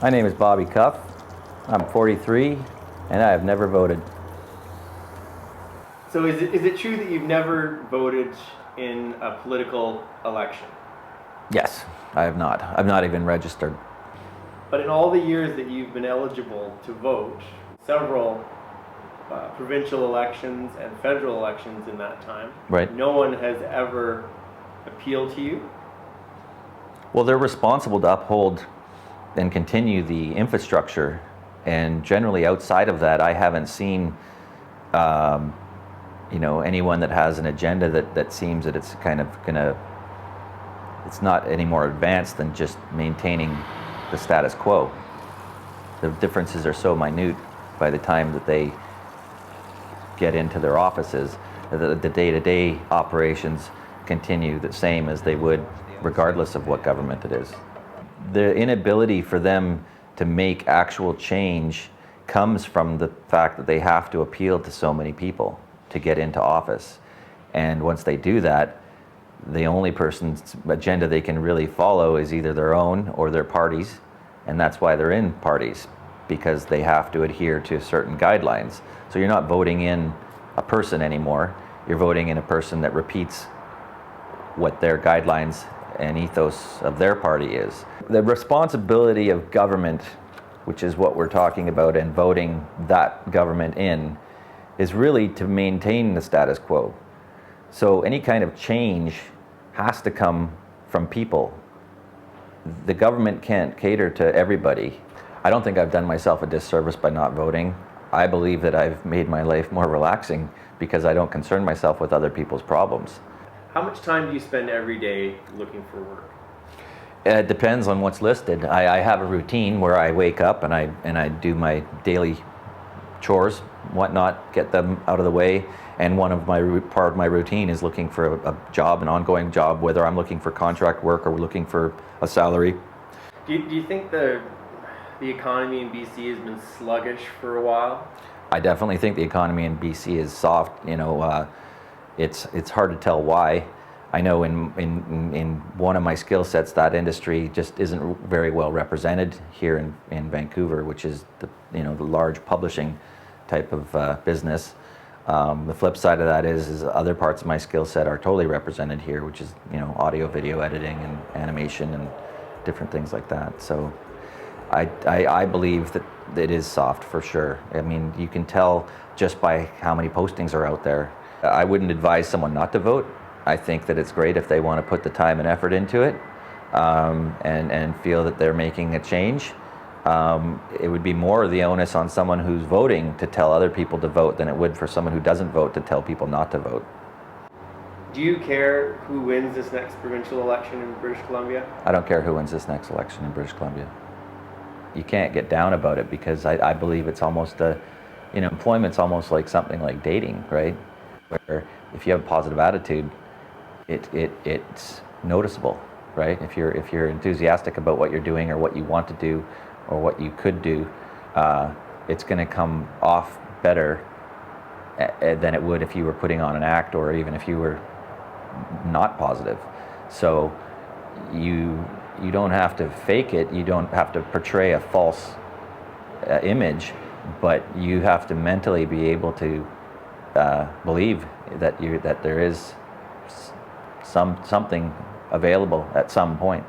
My name is Bobby Cuffe. I'm 43, and I have never voted. So is it true that you've never voted in a political election? Yes, I have not. I've not even registered. But in all the years that you've been eligible to vote, several provincial elections and federal elections in that time, Right. No one has ever appealed to you? Well, they're responsible to uphold and continue the infrastructure, and generally outside of that, I haven't seen anyone that has an agenda that seems that it's kind of it's not any more advanced than just maintaining the status quo. The differences are so minute by the time that they get into their offices. The day-to-day operations continue the same as they would regardless of what government it is. The inability for them to make actual change comes from the fact that they have to appeal to so many people to get into office. And once they do that, the only person's agenda they can really follow is either their own or their party's. And that's why they're in parties, because they have to adhere to certain guidelines. So you're not voting in a person anymore, you're voting in a person that repeats what their guidelines and ethos of their party is. The responsibility of government, which is what we're talking about, and voting that government in, is really to maintain the status quo. So any kind of change has to come from people. The government can't cater to everybody. I don't think I've done myself a disservice by not voting. I believe that I've made my life more relaxing because I don't concern myself with other people's problems. How much time do you spend every day looking for work? It depends on what's listed. I have a routine where I wake up and I do my daily chores, whatnot, get them out of the way. And part of my routine is looking for a job, an ongoing job, whether I'm looking for contract work or looking for a salary. Do you think the economy in BC has been sluggish for a while? I definitely think the economy in BC is soft. It's hard to tell why. I know in one of my skill sets, that industry just isn't very well represented here in Vancouver, which is the large publishing type of business. The flip side of that is other parts of my skill set are totally represented here, which is audio, video editing, and animation, and different things like that. So I believe that it is soft for sure. I mean, you can tell just by how many postings are out there. I wouldn't advise someone not to vote. I think that it's great if they want to put the time and effort into it, and feel that they're making a change. It would be more the onus on someone who's voting to tell other people to vote than it would for someone who doesn't vote to tell people not to vote. Do you care who wins this next provincial election in British Columbia? I don't care who wins this next election in British Columbia. You can't get down about it, because I believe it's almost employment's almost like something like dating, right? Where if you have a positive attitude, it's noticeable, right? If you're enthusiastic about what you're doing or what you want to do or what you could do, it's going to come off better than it would if you were putting on an act, or even if you were not positive. So you don't have to fake it. You don't have to portray a false image, but you have to mentally be able to believe that there is something available at some point.